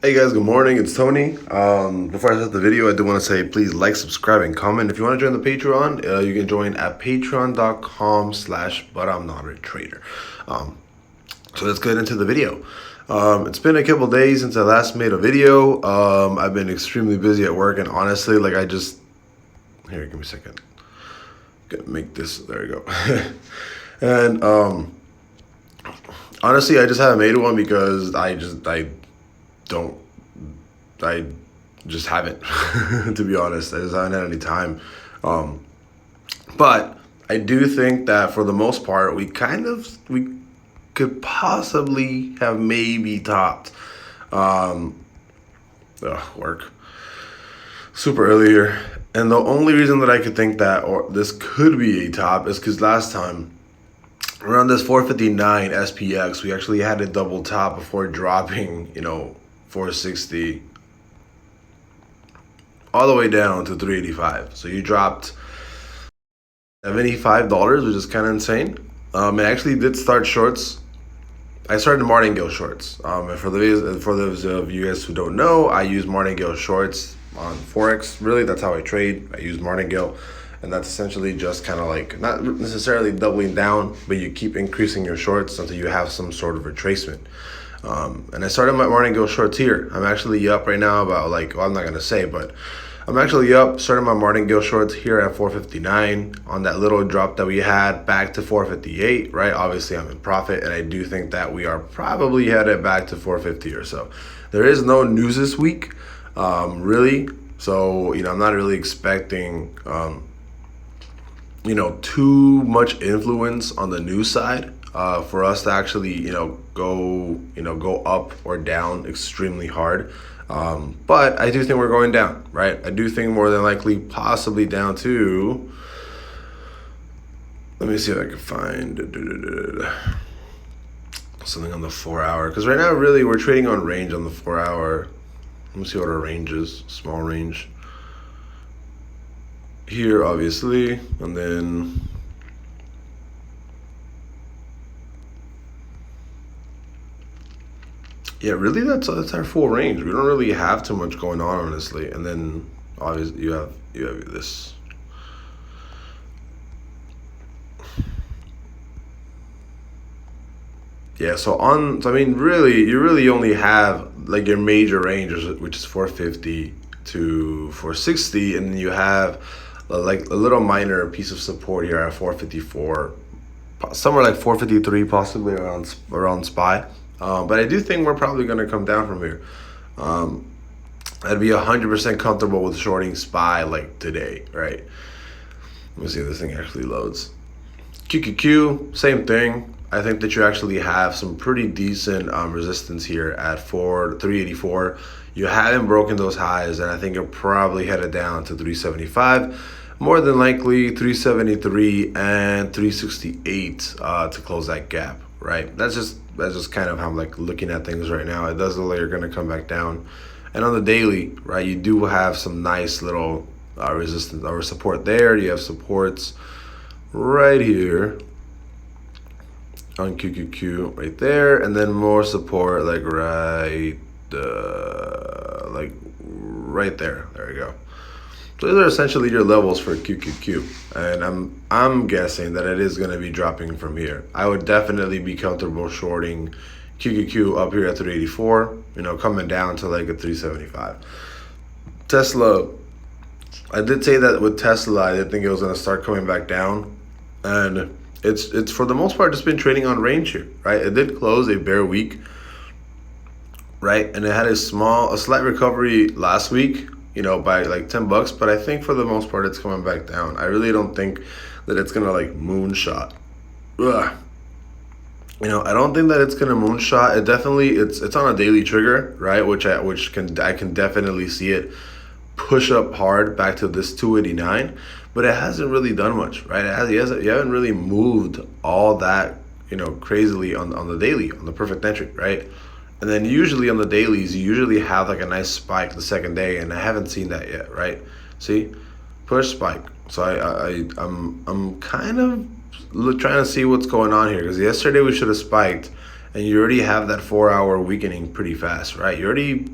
Hey guys, good morning. It's Tony. Before I start the video, I do want to say please like, subscribe, and comment. If you want to join the Patreon, you can join at patreon.com/but I'm not a trader. So let's get into the video. It's been a couple days since I last made a video. I've been extremely busy at work, and honestly, like here, give me a second. Gonna make this. There you go. And honestly, I just haven't made one because I just haven't. To be honest, I just haven't had any time. But I do think that for the most part, we could possibly have maybe topped work super early here. And the only reason that I could think that or this could be a top is because last time around this 459 SPX, we actually had a double top before dropping, 460 all the way down to 385. So you dropped $75, which is kind of insane. I actually did start shorts. I started martingale shorts. And for those of you guys who don't know, I use martingale shorts on Forex. Really, that's how I trade. I use martingale. And that's essentially just kind of like, not necessarily doubling down, but you keep increasing your shorts until you have some sort of retracement. And I started my martingale shorts here. I'm actually up right now about I'm not going to say, but I'm actually up, starting my martingale shorts here at 459 on that little drop that we had back to 458, right? Obviously, I'm in profit, and I do think that we are probably headed back to 450 or so. There is no news this week, really. So, I'm not really expecting, too much influence on the news side for us to actually, go up or down extremely hard. But I do think we're going down, right? I do think more than likely possibly down to, let me see if I can find something on the 4 hour. Because right now, really, we're trading on range on the 4 hour. Let me see what our range is, small range. Here, obviously, and then yeah, really, that's our full range. We don't really have too much going on, honestly. And then obviously you have this. Yeah, really, you really only have like your major ranges, which is 450 to 460, and then you have like a little minor piece of support here at 454, somewhere like 453, possibly around SPY. But I do think we're probably going to come down from here. I'd be 100% comfortable with shorting SPY like today, right? Let me see if this thing actually loads. QQQ, same thing. I think that you actually have some pretty decent resistance here at 384. You haven't broken those highs, and I think you're probably headed down to 375. More than likely 373 and 368 to close that gap, right? That's just kind of how I'm looking at things right now. It does look like you're going to come back down. And on the daily, right, you do have some nice little resistance or support there. You have supports right here on QQQ right there, and then more support right there. There we go. So these are essentially your levels for QQQ, and I'm guessing that it is going to be dropping from here. I would definitely be comfortable shorting QQQ up here at 384, coming down to like a 375. Tesla, I did say that with Tesla, I did think it was going to start coming back down, and it's for the most part just been trading on range here, right? It did close a bear week, right? And it had a slight recovery last week, by like $10, but I think for the most part it's coming back down. I really don't think that it's gonna like moonshot. I don't think that it's gonna moonshot. It definitely it's on a daily trigger, right? I can definitely see it push up hard back to this 289, but it hasn't really done much, right? You haven't really moved all that crazily on the daily, on the perfect entry, right? And then usually on the dailies, you usually have like a nice spike the second day, and I haven't seen that yet, right? See, push spike. So I'm kind of trying to see what's going on here, because yesterday we should have spiked, and you already have that 4-hour weakening pretty fast, right? You already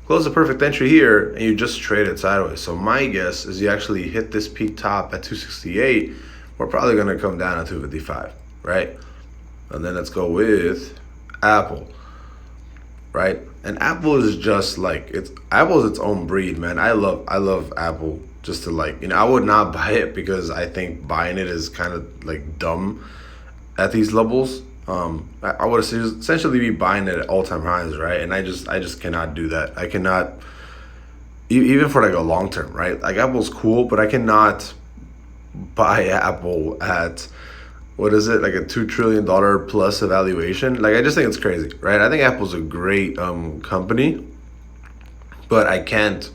close the perfect entry here, and you just trade it sideways. So my guess is you actually hit this peak top at 268. We're probably going to come down at 255, right? And then let's go with Apple, right? And Apple is just like Apple's its own breed, man. I love Apple. Just to like, I would not buy it because I think buying it is kind of like dumb at these levels. I would essentially be buying it at all-time highs, right? And I just cannot do that. I cannot, even for like a long term, right? Like Apple's cool, but I cannot buy Apple at, what is it, like a $2 trillion plus evaluation. Like I just think it's crazy, right? I think Apple's a great company, but I can't,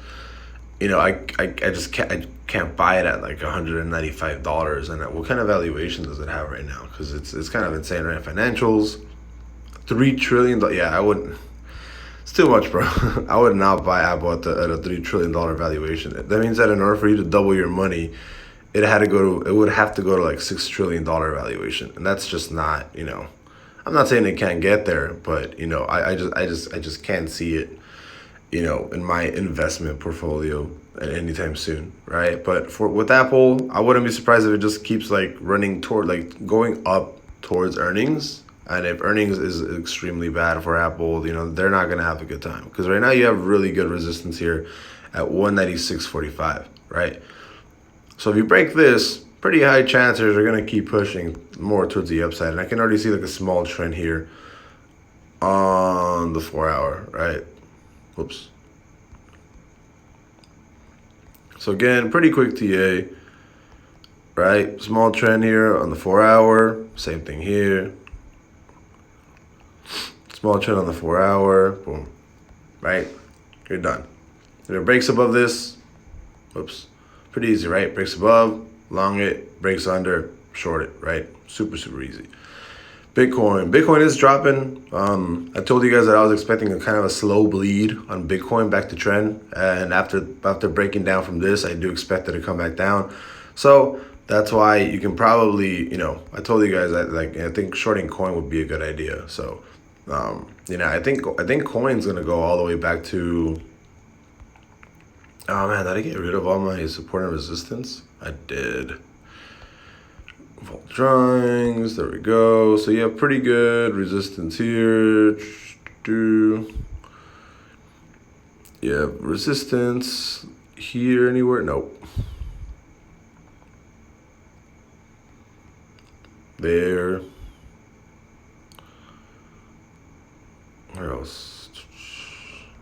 I just can't buy it at like $195. And what kind of valuation does it have right now? Because it's kind of insane, right? Financials, $3 trillion. Yeah, I wouldn't. It's too much, bro. I would not buy Apple at a $3 trillion valuation. That means that in order for you to double your money, it would have to go to like $6 trillion valuation, and that's just not. I'm not saying it can't get there, but I just can't see it. In my investment portfolio at anytime soon, right? But with Apple, I wouldn't be surprised if it just keeps like running toward, like going up towards earnings. And if earnings is extremely bad for Apple, they're not gonna have a good time, because right now you have really good resistance here at 196.45, right? So if you break this, pretty high chances are gonna keep pushing more towards the upside. And I can already see like a small trend here on the 4-hour, right? Whoops. So again, pretty quick TA, right? Small trend here on the 4-hour. Same thing here. Small trend on the 4-hour. Boom. Right? You're done. If it breaks above this, whoops. Pretty easy, right? Breaks above, long it, breaks under, short it, right? Super, super easy. Bitcoin is dropping. I told you guys that I was expecting a kind of a slow bleed on Bitcoin back to trend, and after breaking down from this, I do expect it to come back down. So that's why you can probably, I told you guys that I think shorting coin would be a good idea. So I think coin's gonna go all the way back to. Oh man, did I get rid of all my support and resistance? I did. Vault drawings, there we go. So you have pretty good resistance here. You have resistance here anywhere? Nope. There. Where else?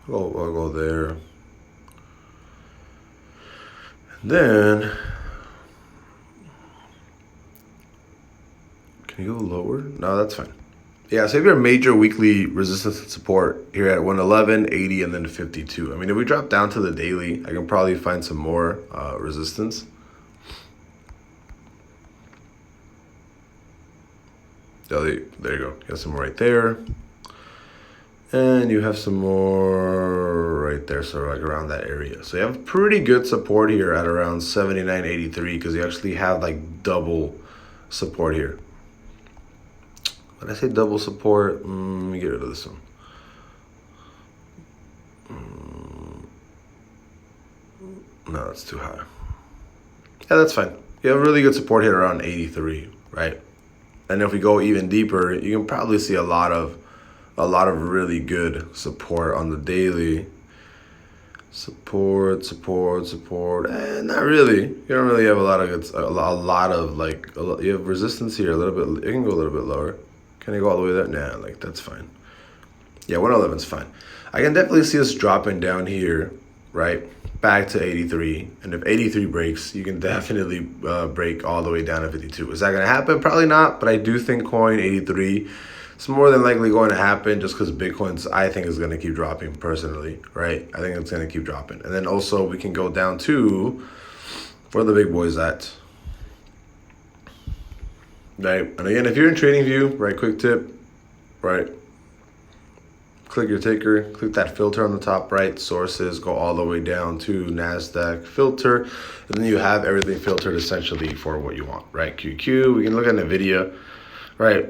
I'll go there. And then, can you go lower? No, that's fine. Yeah, so if your major weekly resistance and support here at 111, 80, and then 52. I mean, if we drop down to the daily, I can probably find some more resistance. Oh, there you go. You have some right there. And you have some more right there, so like around that area. So you have pretty good support here at around 79.83, because you actually have like double support here. When I say double support, let me get rid of this one. No, that's too high. Yeah, that's fine. You have really good support here around 83, right? And if we go even deeper, you can probably see a lot of really good support on the daily. Support, and not really. You don't really have a lot of good, you have resistance here a little bit. You can go a little bit lower. Can I go all the way there? Nah, like that's fine. Yeah, 111 is fine. I can definitely see us dropping down here, right, back to 83. And if 83 breaks, you can definitely break all the way down to 52. Is that going to happen? Probably not, but I do think coin 83 is more than likely going to happen, just because Bitcoin's, I think, is going to keep dropping personally, right? I think it's going to keep dropping. And then also we can go down to where the big boys at. Right, and again, if you're in TradingView, right, quick tip, right, click your ticker, click that filter on the top right, sources, go all the way down to NASDAQ filter, and then you have everything filtered essentially for what you want, right? QQ, we can look at NVIDIA, right?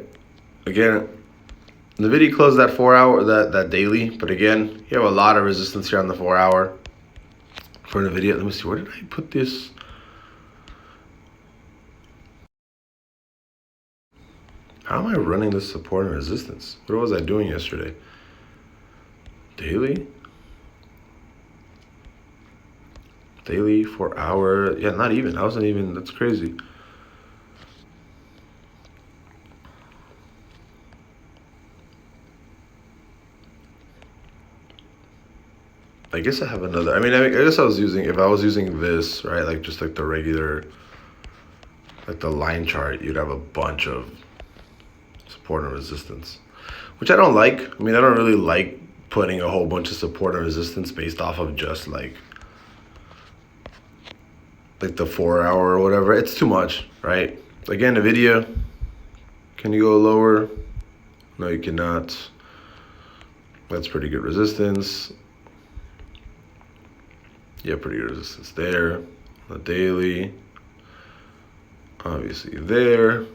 Again, NVIDIA closed that 4 hour, that daily, but again, you have a lot of resistance here on the 4 hour for NVIDIA. Let me see, where did I put this? How am I running this support and resistance? What was I doing yesterday? Daily? Daily, 4 hour, yeah, not even, I wasn't even, that's crazy. I guess I have another. I guess I was using, if I was using this, right, like just like the regular, like the line chart, you'd have a bunch of support and resistance, which I don't like. I don't really like putting a whole bunch of support and resistance based off of just like the 4 hour or whatever. It's too much, right? Again, NVIDIA, can you go lower? No, you cannot. That's pretty good resistance. Yeah, pretty good resistance there. On the daily, obviously there. You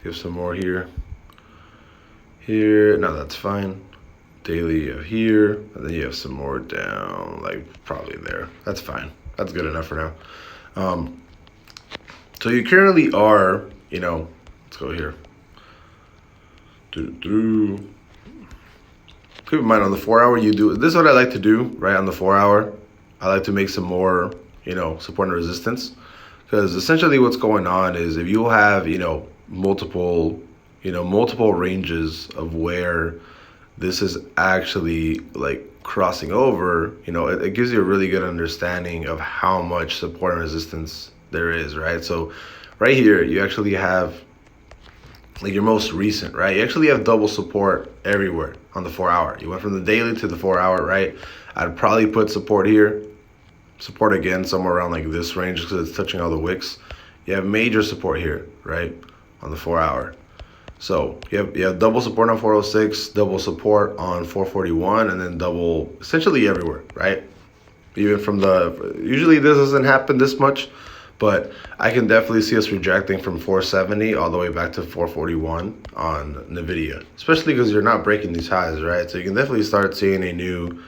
have some more here. Here, no, that's fine. Daily, you have here, and then you have some more down, like probably there. That's fine. That's good enough for now. So you currently are, let's go here. Keep in mind on the 4 hour, you do, this is what I like to do, right? On the 4 hour, I like to make some more, support and resistance. Because essentially what's going on is if you have, multiple ranges of where this is actually like crossing over, it gives you a really good understanding of how much support and resistance there is, right? So right here, you actually have like your most recent, right? You actually have double support everywhere on the 4 hour. You went from the daily to the 4 hour, right? I'd probably put support here, support again somewhere around like this range because it's touching all the wicks. You have major support here, right? On the 4 hour. So you have double support on 406, double support on 441, and then double essentially everywhere, right? Even from usually this doesn't happen this much, but I can definitely see us rejecting from 470 all the way back to 441 on NVIDIA, especially because you're not breaking these highs, right? So you can definitely start seeing a new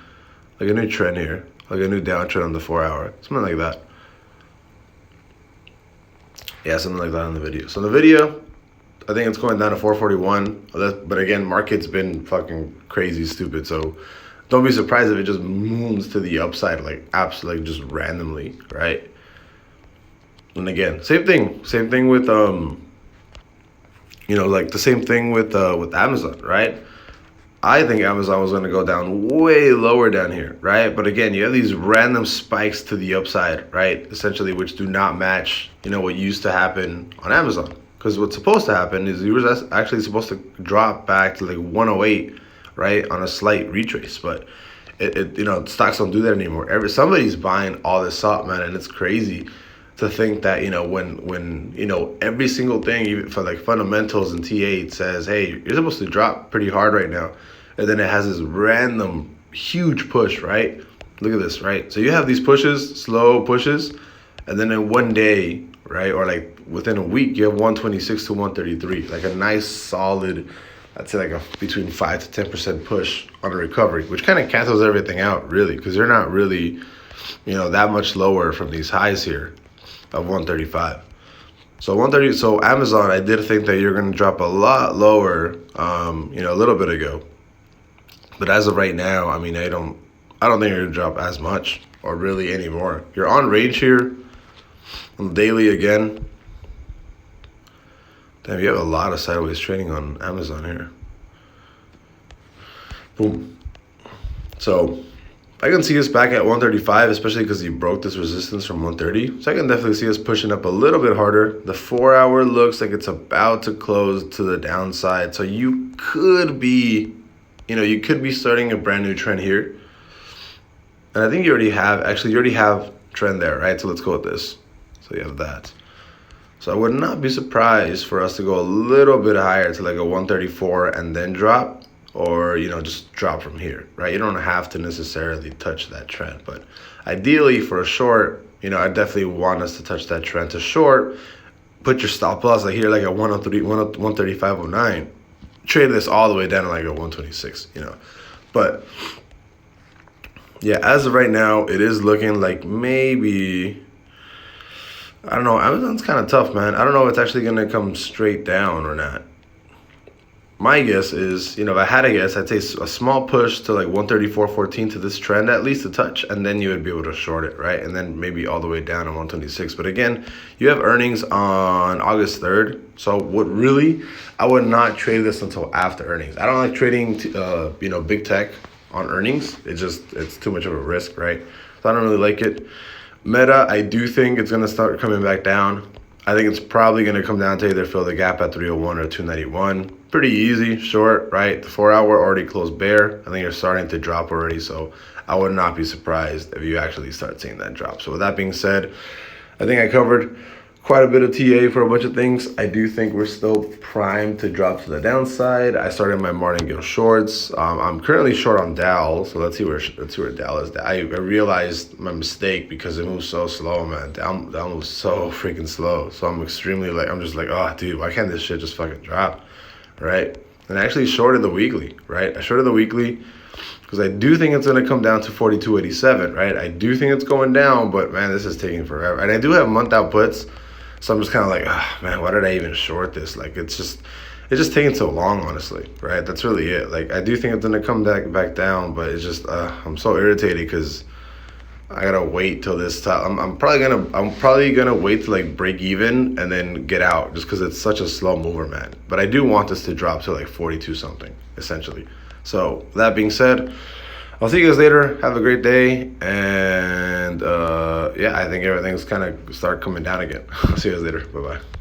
trend here, like a new downtrend on the 4 hour, something like that. Yeah, something like that on the video. So the video, I think it's going down to 441. But again, market's been fucking crazy stupid. So don't be surprised if it just moves to the upside, like absolutely just randomly, right? And again, same thing with like the same thing with Amazon, right? I think Amazon was going to go down way lower down here, right? But again, you have these random spikes to the upside, right? Essentially, which do not match, what used to happen on Amazon. Because what's supposed to happen is you were actually supposed to drop back to like 108, right, on a slight retrace. But stocks don't do that anymore. Somebody's buying all this up, man, and it's crazy to think that when every single thing, even for like fundamentals and T8 says, hey, you're supposed to drop pretty hard right now, and then it has this random huge push, right? Look at this, right? So you have these pushes, slow pushes, and then in one day, right, or like within a week, you have 126 to 133, like a nice solid, I'd say like a between 5 to 10% push on a recovery, which kind of cancels everything out, really, because you're not really, that much lower from these highs here of 135. So Amazon, I did think that you're going to drop a lot lower, a little bit ago. But as of right now, I don't think you're going to drop as much or really anymore. You're on range here on the daily again. Damn, you have a lot of sideways trading on Amazon here. Boom. So I can see us back at 135, especially because he broke this resistance from 130. So I can definitely see us pushing up a little bit harder. The 4 hour looks like it's about to close to the downside. So you could be, starting a brand new trend here. And I think you already have trend there, right? So let's go with this. So you have that. So I would not be surprised for us to go a little bit higher to like a 134 and then drop, or just drop from here, right? You don't have to necessarily touch that trend, but ideally for a short, I definitely want us to touch that trend to short. Put your stop loss like here, like at 103, 135.09, trade this all the way down to like a 126, you know. But yeah, as of right now, it is looking like maybe, I don't know. Amazon's kind of tough, man. I don't know if it's actually going to come straight down or not. My guess is, you know, if I had a guess, I'd say a small push to like 134.14 to this trend, at least a touch, and then you would be able to short it, right? And then maybe all the way down to 126. But again, you have earnings on August 3rd. So what really, I would not trade this until after earnings. I don't like trading, you know, big tech on earnings. It's too much of a risk, right? So I don't really like it. Meta, I do think it's going to start coming back down. I think it's probably going to come down to either fill the gap at 301 or 291. Pretty easy, short, right? The 4 hour already closed bear. I think you're starting to drop already, so I would not be surprised if you actually start seeing that drop. So with that being said, I think I covered quite a bit of TA for a bunch of things. I do think we're still primed to drop to the downside. I started my martingale shorts. I'm currently short on Dow, so let's see where Dow is. I realized my mistake because it moves so slow, man. Dow moves so freaking slow. So I'm just like, oh, dude, why can't this shit just fucking drop, right? And I actually shorted the weekly, right? I shorted the weekly because I do think it's going to come down to 42.87, right? I do think it's going down, but man, this is taking forever. And I do have month out puts. So I'm just kind of like, man, why did I even short this? Like, it's just taking so long, honestly, right? That's really it. Like, I do think it's gonna come back down, but it's just, I'm so irritated because I gotta wait till this time. I'm probably gonna wait to like break even and then get out just because it's such a slow mover, man. But I do want this to drop to like 42 something, essentially. So that being said, I'll see you guys later. Have a great day. And yeah, I think everything's kind of start coming down again. I'll see you guys later. Bye-bye.